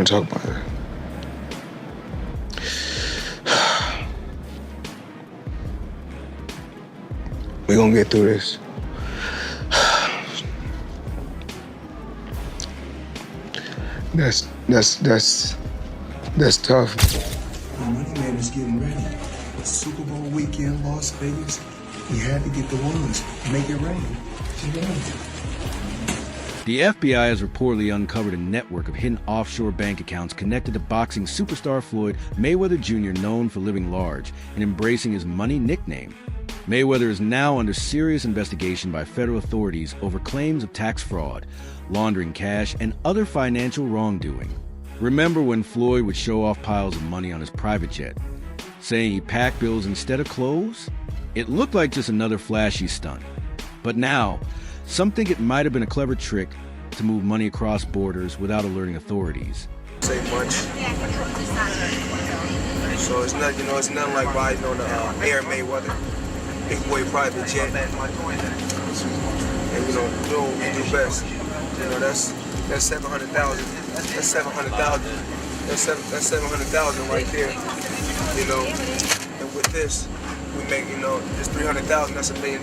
to talk about it. We're gonna get through this. That's tough. Money Man is getting ready. It's Super Bowl weekend, Las Vegas. He had to get the ones, make it rain. The FBI has reportedly uncovered a network of hidden offshore bank accounts connected to boxing superstar Floyd Mayweather Jr., known for living large and embracing his money nickname. Mayweather is now under serious investigation by federal authorities over claims of tax fraud, laundering cash, and other financial wrongdoing. Remember when Floyd would show off piles of money on his private jet, saying he packed bills instead of clothes? It looked like just another flashy stunt. But now, some think it might have been a clever trick to move money across borders without alerting authorities. Say much. So it's not, it's nothing like riding on the Air Mayweather, big boy private jet. And doing what we do best. That's 700,000. That's 700,000. That's 700,000 right there. And with this, we make, just 300,000. That's $1 million.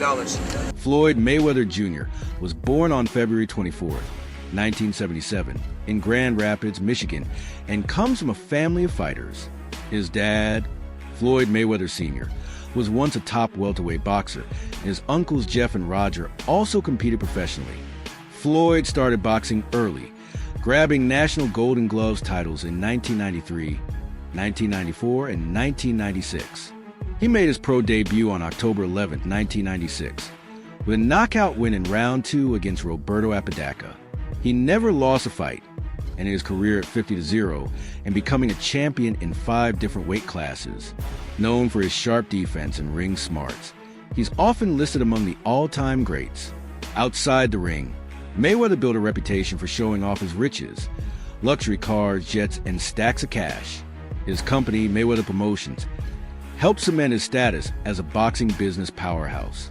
Floyd Mayweather Jr. was born on February 24, 1977, in Grand Rapids, Michigan, and comes from a family of fighters. His dad, Floyd Mayweather Sr., was once a top welterweight boxer, and his uncles Jeff and Roger also competed professionally. Floyd started boxing early, grabbing national Golden Gloves titles in 1993, 1994, and 1996. He made his pro debut on October 11, 1996, with a knockout win in round 2 against Roberto Apodaca. He never lost a fight, and his career at 50-0 and becoming a champion in 5 different weight classes. Known for his sharp defense and ring smarts, he's often listed among the all-time greats. Outside the ring, Mayweather built a reputation for showing off his riches, luxury cars, jets, and stacks of cash. His company, Mayweather Promotions, helped cement his status as a boxing business powerhouse.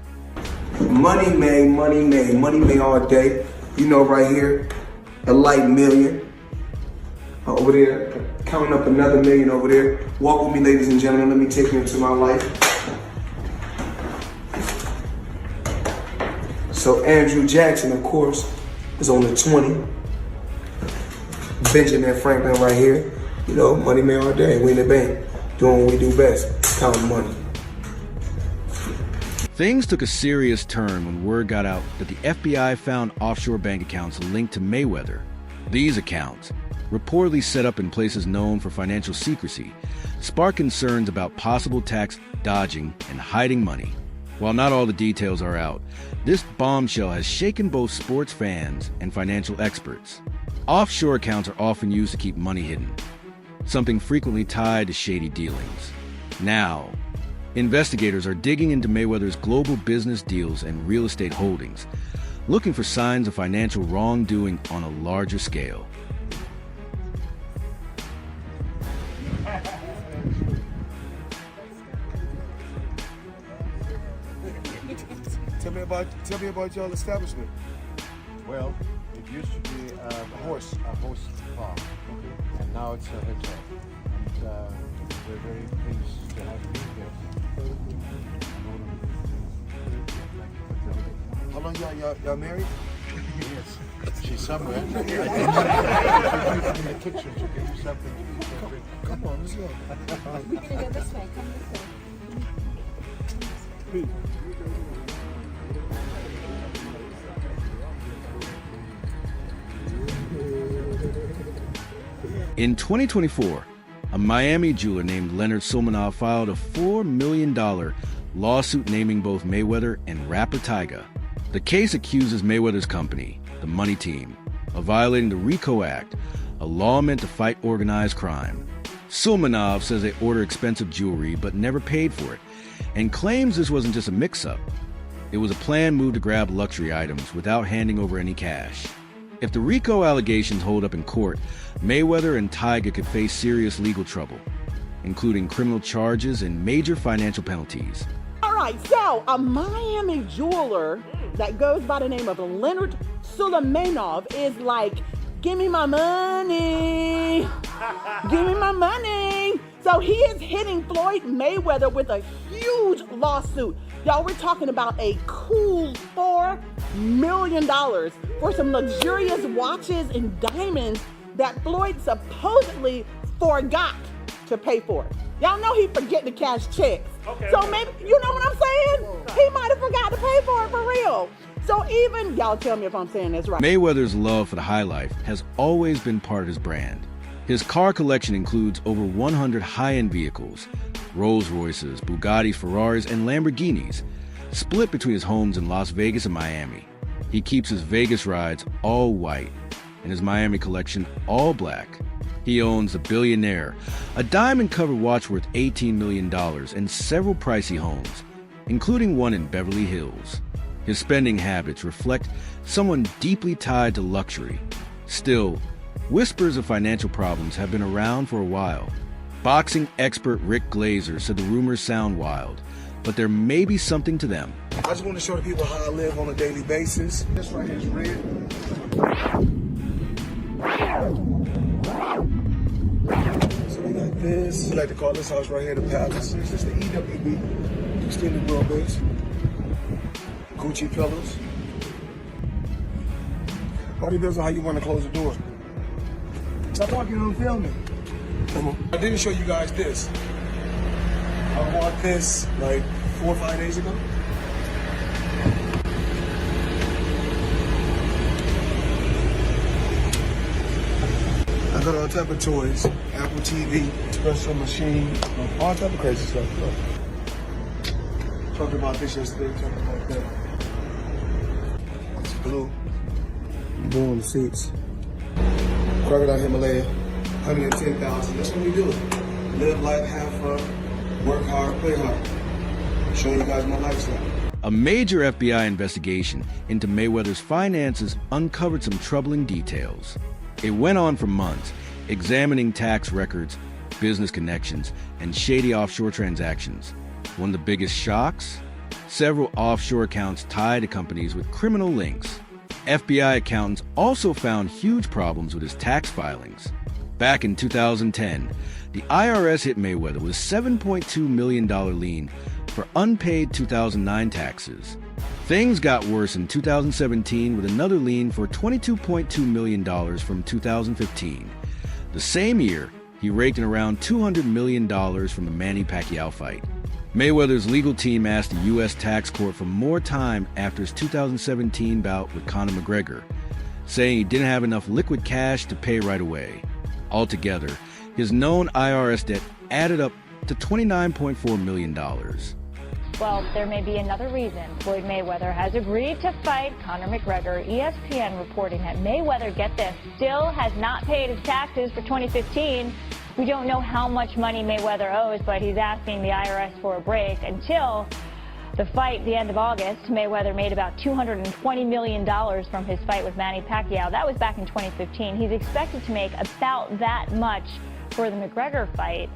Money made all day. Right here, a light million. Over there, counting up another million over there. Walk with me, ladies and gentlemen. Let me take you into my life. So Andrew Jackson, of course, is on the 20. Benjamin Franklin right here. Money made all day. We in the bank, doing what we do best, counting money. Things took a serious turn when word got out that the FBI found offshore bank accounts linked to Mayweather. These accounts, reportedly set up in places known for financial secrecy, sparked concerns about possible tax dodging and hiding money. While not all the details are out, this bombshell has shaken both sports fans and financial experts. Offshore accounts are often used to keep money hidden, something frequently tied to shady dealings. Now, investigators are digging into Mayweather's global business deals and real estate holdings, looking for signs of financial wrongdoing on a larger scale. Tell me about your establishment. Well, it used to be a horse farm, and now it's a hotel. And we're very pleased to have you here. How long y'all married? Yes, she's somewhere. In the kitchen to give you something to eat and drink. Come on, let's go. We're gonna go this way. Come this way. In 2024, a Miami jeweler named Leonard Sulmanov filed a $4 million lawsuit naming both Mayweather and rapper Tyga. The case accuses Mayweather's company, the Money Team, of violating the RICO Act, a law meant to fight organized crime. Sulmanov says they ordered expensive jewelry but never paid for it, and claims this wasn't just a mix-up. It was a planned move to grab luxury items without handing over any cash. If the RICO allegations hold up in court, Mayweather and Tyga could face serious legal trouble, including criminal charges and major financial penalties. All right, so a Miami jeweler that goes by the name of Leonard Sulmanov is like, give me my money. Give me my money. So he is hitting Floyd Mayweather with a huge lawsuit. Y'all, we're talking about a cool $4 million for some luxurious watches and diamonds that Floyd supposedly forgot to pay for. Y'all know he forget to cash checks. Okay, so okay. maybe, you know what I'm saying? He might have forgot to pay for it for real. So even, y'all tell me if I'm saying this right. Mayweather's love for the high life has always been part of his brand. His car collection includes over 100 high-end vehicles, Rolls Royces, Bugattis, Ferraris, and Lamborghinis, split between his homes in Las Vegas and Miami. He keeps his Vegas rides all white and his Miami collection all black. He owns the Billionaire, a diamond-covered watch worth $18 million, and several pricey homes, including one in Beverly Hills. His spending habits reflect someone deeply tied to luxury. Still, whispers of financial problems have been around for a while. Boxing expert Rick Glazer said the rumors sound wild, but there may be something to them. I just want to show the people how I live on a daily basis. This right here is red. So we got this. We like to call this house right here the Palace. This is the EWB, extended wheelbase. Gucci pillows. All depends on how you want to close the door. Stop talking and film me. I didn't show you guys this. I bought this like 4 or 5 days ago. I got all type of toys, Apple TV, espresso machine, all type of crazy stuff. Talked about this yesterday, talked about that. It's blue. Blue on the seats. Crocodile Himalaya, 110,000. That's what we do. Live life, have fun, work hard, play hard. Showing you guys my lifestyle. A major FBI investigation into Mayweather's finances uncovered some troubling details. It went on for months, examining tax records, business connections, and shady offshore transactions. One of the biggest shocks? Several offshore accounts tied to companies with criminal links. FBI accountants also found huge problems with his tax filings. Back in 2010, the IRS hit Mayweather with a $7.2 million lien for unpaid 2009 taxes. Things got worse in 2017 with another lien for $22.2 million from 2015. The same year, he raked in around $200 million from the Manny Pacquiao fight. Mayweather's legal team asked the U.S. tax court for more time after his 2017 bout with Conor McGregor, saying he didn't have enough liquid cash to pay right away. Altogether, his known IRS debt added up to $29.4 million. Well, there may be another reason Floyd Mayweather has agreed to fight Conor McGregor. ESPN reporting that Mayweather, get this, still has not paid his taxes for 2015. We don't know how much money Mayweather owes, but he's asking the IRS for a break. Until the fight, the end of August, Mayweather made about $220 million from his fight with Manny Pacquiao. That was back in 2015. He's expected to make about that much for the McGregor fight.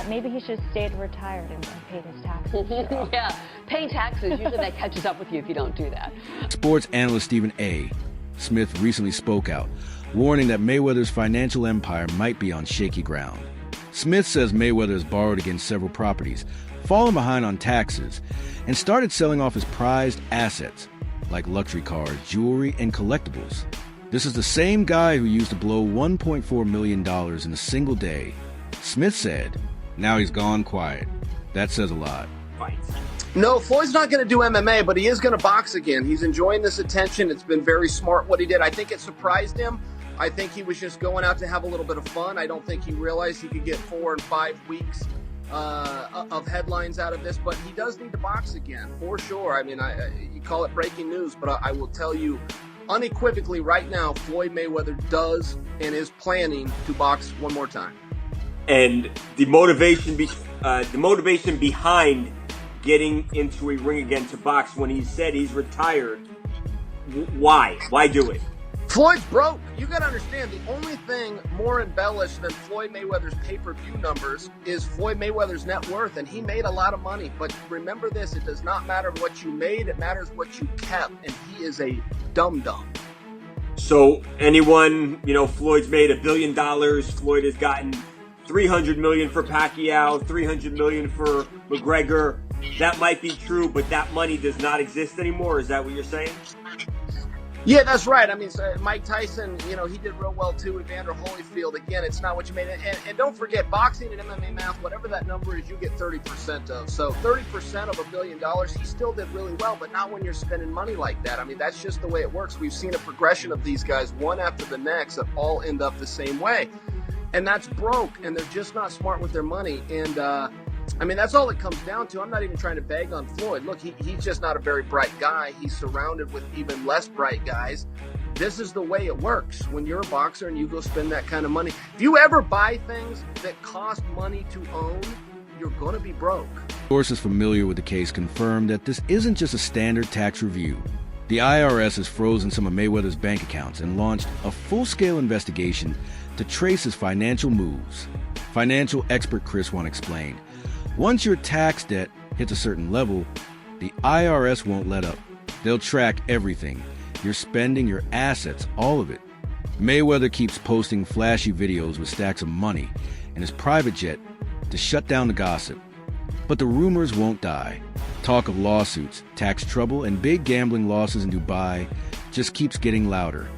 Maybe he should have stayed retired and paid his taxes. Yeah, paying taxes, usually that catches up with you if you don't do that. Sports analyst Stephen A. Smith recently spoke out, warning that Mayweather's financial empire might be on shaky ground. Smith says Mayweather has borrowed against several properties, fallen behind on taxes, and started selling off his prized assets, like luxury cars, jewelry, and collectibles. This is the same guy who used to blow $1.4 million in a single day. Smith said, now he's gone quiet. That says a lot. No, Floyd's not going to do MMA, but he is going to box again. He's enjoying this attention. It's been very smart what he did. I think it surprised him. I think he was just going out to have a little bit of fun. I don't think he realized he could get 4 and 5 weeks of headlines out of this, but he does need to box again, for sure. I mean, you call it breaking news, but I will tell you unequivocally right now, Floyd Mayweather does and is planning to box one more time. And the motivation behind getting into a ring again to box, when he said he's retired, why do it? Floyd's broke. You got to understand, the only thing more embellished than Floyd Mayweather's pay-per-view numbers is Floyd Mayweather's net worth, and he made a lot of money. But remember this, it does not matter what you made, it matters what you kept, and he is a dum-dum. So anyone, Floyd's made $1 billion. Floyd has gotten $300 million for Pacquiao, $300 million for McGregor. That might be true, but that money does not exist anymore. Is that what you're saying? Yeah, that's right. I mean, Mike Tyson, he did real well too. Evander Holyfield, again, it's not what you made. And don't forget, boxing and MMA math, whatever that number is, you get 30% of. So 30% of $1 billion, he still did really well, but not when you're spending money like that. I mean, that's just the way it works. We've seen a progression of these guys, one after the next, that all end up the same way. And that's broke, and they're just not smart with their money. And, I mean, that's all it comes down to. I'm not even trying to bag on Floyd. Look, he's just not a very bright guy. He's surrounded with even less bright guys. This is the way it works when you're a boxer and you go spend that kind of money. If you ever buy things that cost money to own, you're going to be broke. Sources familiar with the case confirm that this isn't just a standard tax review. The IRS has frozen some of Mayweather's bank accounts and launched a full-scale investigation to trace his financial moves. Financial expert Chris One explained, once your tax debt hits a certain level, the IRS won't let up. They'll track everything. Your spending, your assets, all of it. Mayweather keeps posting flashy videos with stacks of money and his private jet to shut down the gossip. But the rumors won't die. Talk of lawsuits, tax trouble, and big gambling losses in Dubai just keeps getting louder.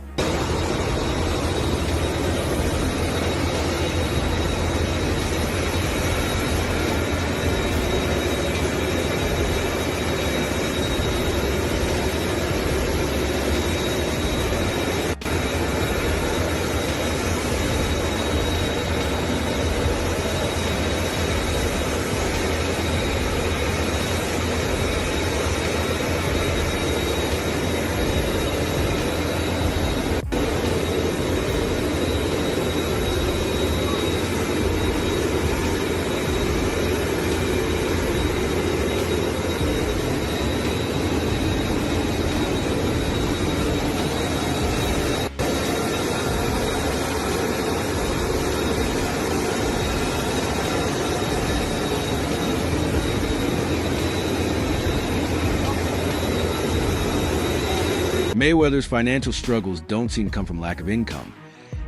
Mayweather's financial struggles don't seem to come from lack of income.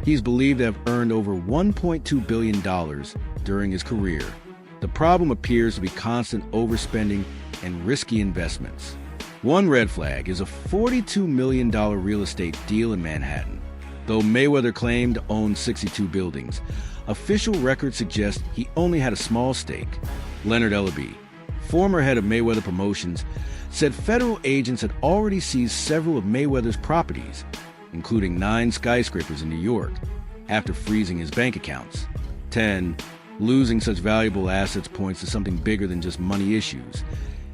He's believed to have earned over $1.2 billion during his career. The problem appears to be constant overspending and risky investments. One red flag is a $42 million real estate deal in Manhattan. Though Mayweather claimed to own 62 buildings, official records suggest he only had a small stake. Leonard Ellaby, former head of Mayweather Promotions, said federal agents had already seized several of Mayweather's properties, including 9 skyscrapers in New York, after freezing his bank accounts. 10. Losing such valuable assets points to something bigger than just money issues.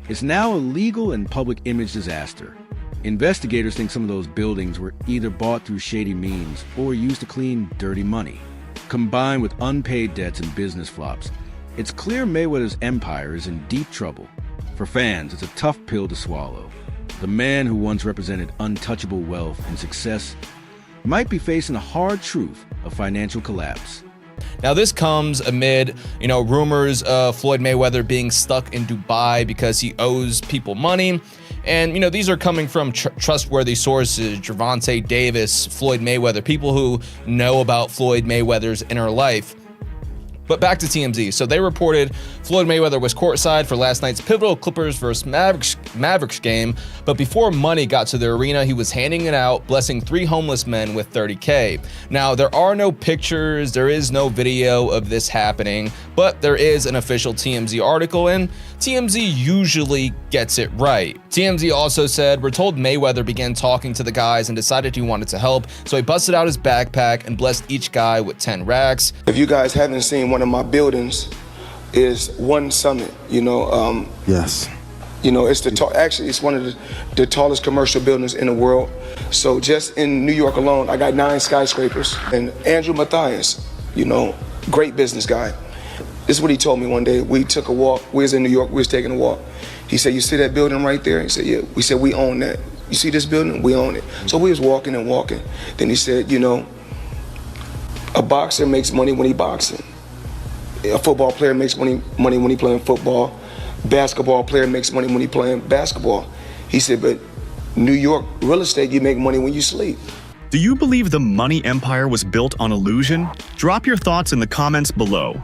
It's now a legal and public image disaster. Investigators think some of those buildings were either bought through shady means or used to clean dirty money. Combined with unpaid debts and business flops, it's clear Mayweather's empire is in deep trouble. For fans, it's a tough pill to swallow. The man who once represented untouchable wealth and success might be facing the hard truth of financial collapse. Now, this comes amid, rumors of Floyd Mayweather being stuck in Dubai because he owes people money. And, these are coming from trustworthy sources, Gervonta Davis, Floyd Mayweather, people who know about Floyd Mayweather's inner life. But back to TMZ. So they reported Floyd Mayweather was courtside for last night's pivotal Clippers versus Mavericks game, but before money got to the arena, he was handing it out, blessing 3 homeless men with $30K. Now, there are no pictures, there is no video of this happening, but there is an official TMZ article, and TMZ usually gets it right. TMZ also said, we're told Mayweather began talking to the guys and decided he wanted to help, so he busted out his backpack and blessed each guy with 10 racks. If you guys haven't seen one of my buildings, is One Summit. Yes. It's actually it's one of the tallest commercial buildings in the world. So just in New York alone, I got 9 skyscrapers. And Andrew Mathias, great business guy. This is what he told me one day. We took a walk. We was in New York. We was taking a walk. He said, "You see that building right there?" He said, "Yeah." We said, "We own that. You see this building? We own it." So we was walking and walking. Then he said, a boxer makes money when he boxing. A football player makes money when he playing football. Basketball player makes money when he playing basketball. He said, but New York real estate, you make money when you sleep. Do you believe the money empire was built on illusion? Drop your thoughts in the comments below.